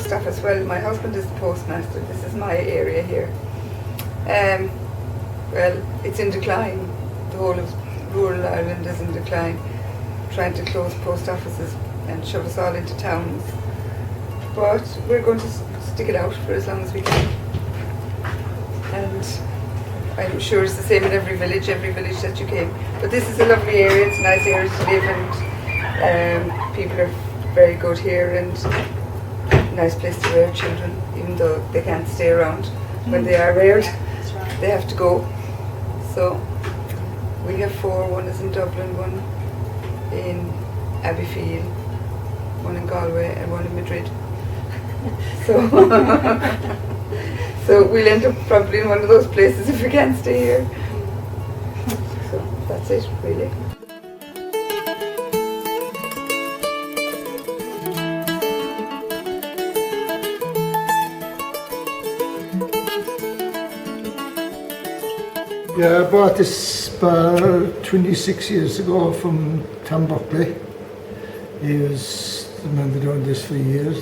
post office. Well, my husband is the postmaster. This is my area here. Well, it's in decline. The whole of rural Ireland is in decline, trying to close post offices and shove us all into towns. But we're going to stick it out for as long as we can. And I'm sure it's the same in every village that you came. But this is a lovely area, it's a nice area to live, and people are very good here, and nice place to rear children, even though they can't stay around. When they are reared, they have to go. So we have 4, one is in Dublin, one in Abbeyfield, one in Galway and one in Madrid. So, so we'll end up probably in one of those places if we can't stay here. So that's it, really. Yeah, I bought this bar 26 years ago from Tom Buckley. He was the man that owned this for years.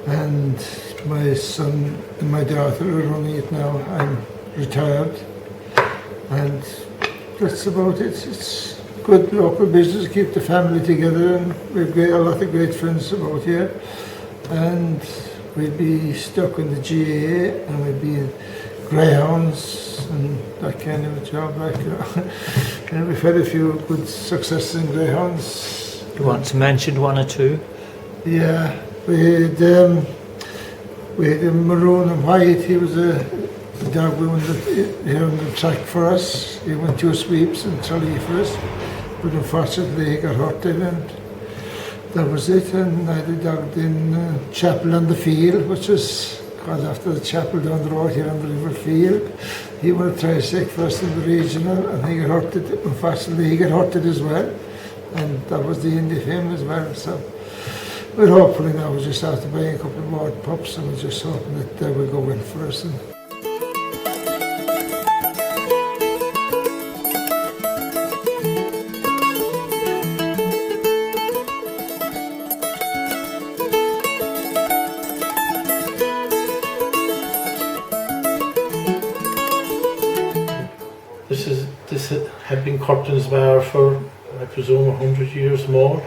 And my son and my daughter are running it now. I'm retired. And that's about it. It's good local business, keep the family together, and we've got a lot of great friends about here. And we'd be stuck in the GAA, and we'd be in greyhounds and that kind of a job, like, you know. And we've had a few good successes in greyhounds. You want to mention one or two? Yeah, we had a maroon and white. He was a dog we went here on the track for us. He went 2 sweeps in Tralee for us, but unfortunately he got hurt then, and that was it. And I had a dog in Chapel on the Field, which was called after the chapel down the road here on the River Field. He won a try-stick for us in the regional, and he got hurted. Unfortunately, he got hurted as well, and that was the end of him as well. So we're hopefully now we just have to buy a couple more pups, and we're just hoping that they will go in for us. And This had been Curtin's bar for, I presume, 100 years more.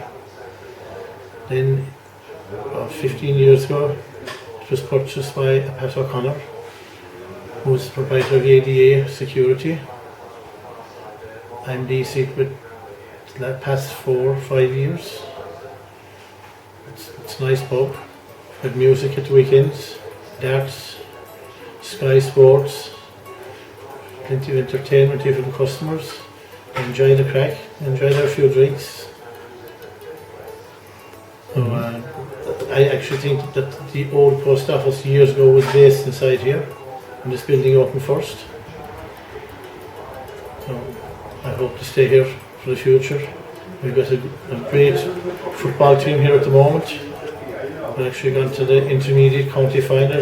Then, about 15 years ago, it was purchased by Pat O'Connor, who was the proprietor of ADA Security. I'm DC with the past 4 or 5 years. It's a nice pub. We have music at the weekends, darts, Sky Sports, plenty of entertainment here for the customers. Enjoy the crack, enjoy their few drinks. So, I actually think that the old post office years ago was based inside here, and this building opened first. So I hope to stay here for the future. We've got a great football team here at the moment. We're actually going to the intermediate county final.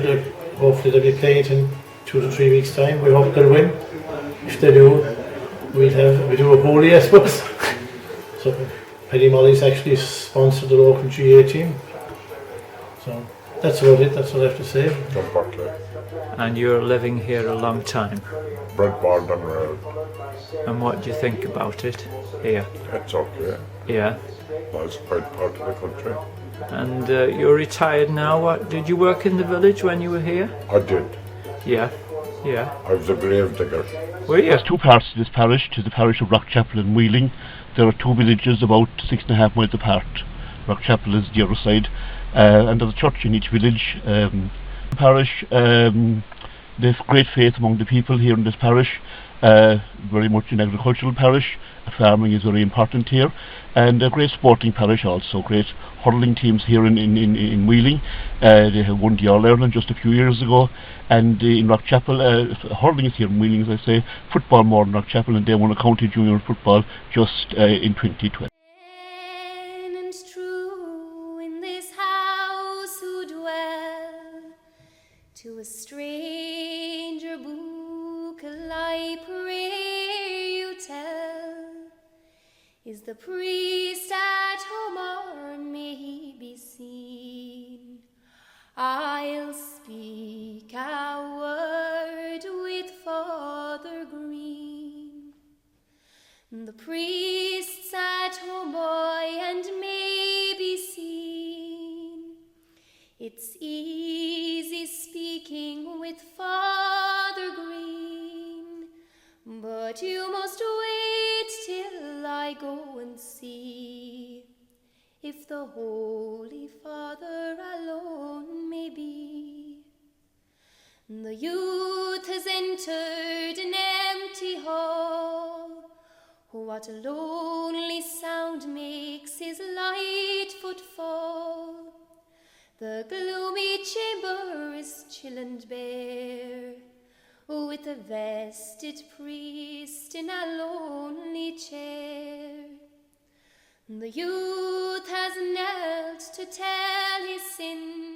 Hopefully they'll be playing in 2 to 3 weeks' time. We hope they'll win. If they do, we do a holy, I suppose. So Paddy Molly's actually sponsored the local GA team. So that's about it. That's what I have to say. John Buckley. And you're living here a long time. Bred, born and reared. And what do you think about it here? It's okay. Yeah. Well, it's quite part of the country. And you're retired now. Did you work in the village when you were here? I did. Yeah. Yeah. I was a grave digger. Were you? There's 2 parts to this parish. It is the parish of Rockchapel and Wheeling. There are 2 villages about 6.5 miles apart. Rockchapel is the other side, and there's a church in each village. The parish, there's great faith among the people here in this parish. Very much an agricultural parish. Farming is very important here, and a great sporting parish also. Great hurling teams here in Wheeling. They have won the All-Ireland just a few years ago, and in Rockchapel, hurling is here in Wheeling, as I say. Football more in Rockchapel, and they won a county junior football just in 2012. To a stranger book I pray you tell, is the priest at home or may he be seen? The priest sat home by and may be seen. It's easy speaking with Father Green, but you must wait till I go and see if the Holy Father alone may be. The youth has entered an empty hall. What a lonely sound makes his light footfall. The gloomy chamber is chill and bare, with a vested priest in a lonely chair. The youth has knelt to tell his sins.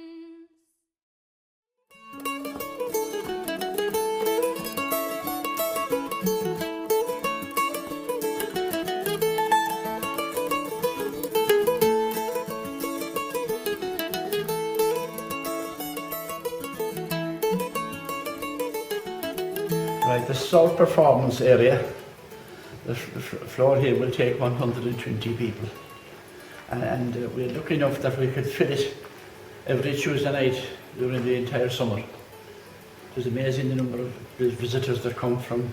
Right, the salt performance area, the floor here will take 120 people. And we're lucky enough that we could fill it every Tuesday night during the entire summer. It's amazing the number of visitors that come from,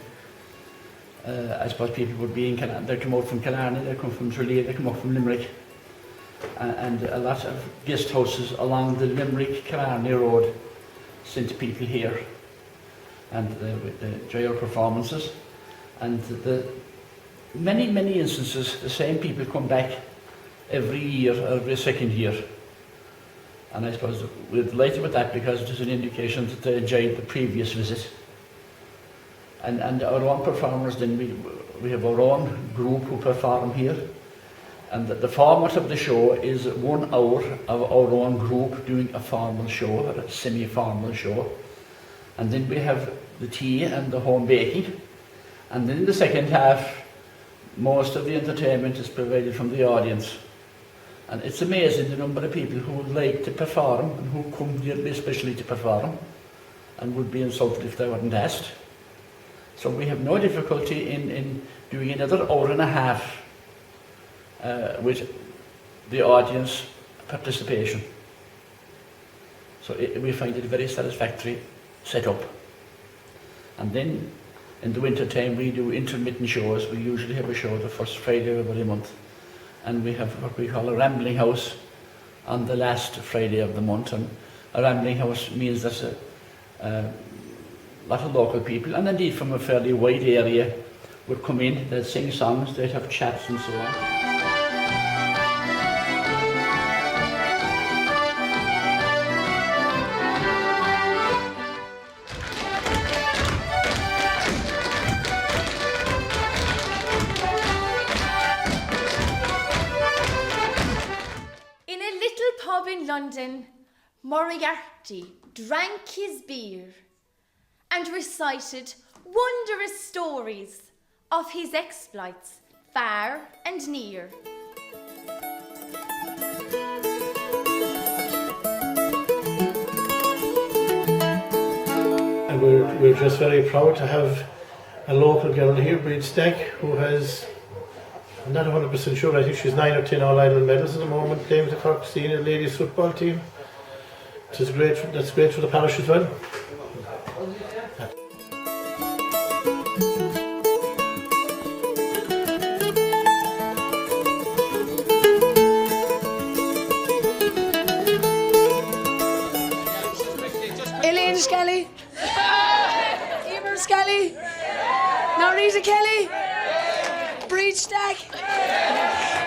I suppose people would be in Killarney, they come out from Killarney, they come from Tralee, they come up from Limerick. And a lot of guest houses along the Limerick-Killarney road sent people here. And they enjoy our performances, and the many instances the same people come back every year, every second year, and I suppose we're delighted with that because it is an indication that they enjoyed the previous visit. And our own performers, then we have our own group who perform here, and the format of the show is 1 hour of our own group doing a formal show, or a semi-formal show. And then we have the tea and the home baking. And then in the second half, most of the entertainment is provided from the audience. And it's amazing the number of people who would like to perform and who come here especially to perform and would be insulted if they weren't asked. So we have no difficulty in doing another hour and a half with the audience participation. So we find it very satisfactory set up. And then in the winter time we do intermittent shows. We usually have a show the first Friday of every month, and we have what we call a rambling house on the last Friday of the month. And a rambling house means that a lot of local people, and indeed from a fairly wide area, would come in, they'd sing songs, they'd have chats and so on. London, Moriarty drank his beer and recited wondrous stories of his exploits far and near. And we're just very proud to have a local girl here, Brid Stack, who has, I'm not 100% sure, I think she's 9 or 10 All-Ireland medals at the moment, playing with the Cork senior ladies football team. That's great for the parish as well. Elaine Skelly, Emer Skelly, Narita Kelly, Brid Stack,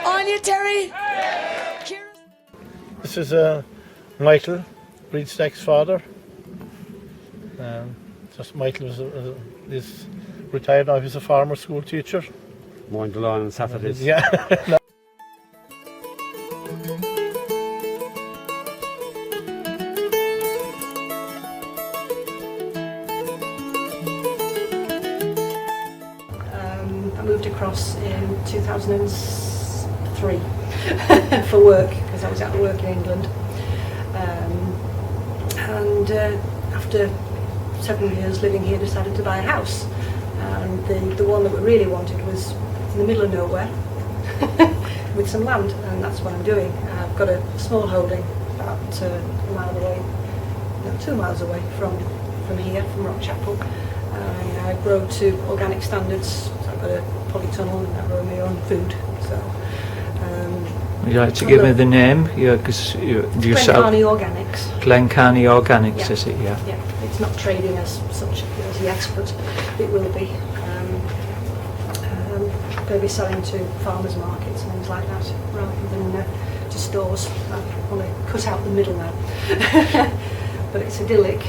Anya Terry, Kieran. This is Michael, Brid Stack's father. Just Michael is retired now. He's a former school teacher. Mowing the lawn on Saturdays. Yeah. I moved across in 2003 for work, because I was out of work in England. And after 7 years living here, decided to buy a house. And the one that we really wanted was the middle of nowhere with some land, and that's what I'm doing. I've got a small holding about a mile away, no, 2 miles away from here, from Rockchapel. And I grow to organic standards. So I've got a polytunnel and I grow my own food. So. Would you like to give me the name? Yeah, because you sell Glencarny Organics. Glencarny Organics, Yeah. is it? Yeah. Yeah, it's not trading as such as yet, but it will be. Going to be selling to farmers markets and things like that, rather than to stores. I want to cut out the middle now. But it's idyllic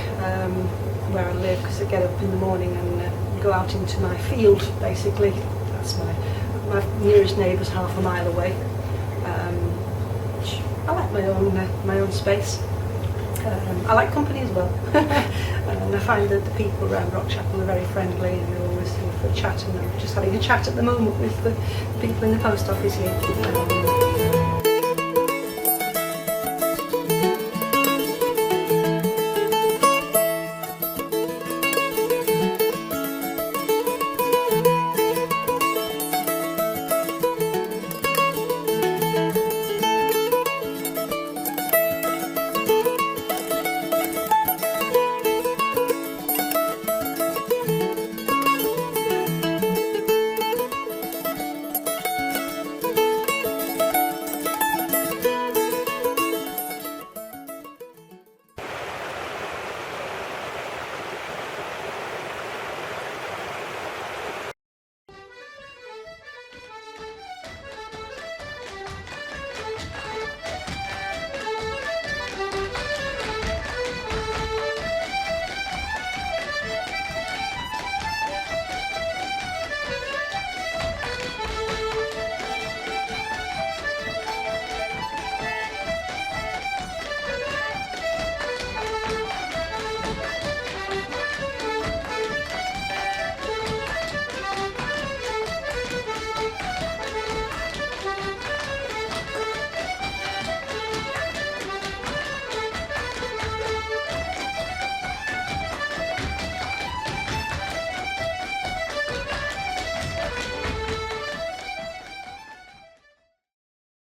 where I live, because I get up in the morning and go out into my field. Basically, that's my nearest neighbour's half a mile away. I like my own space. I like company as well, and I find that the people around Rockchapel are very friendly, and they're always here for a chat. And I'm just having a chat at the moment with the people in the post office here.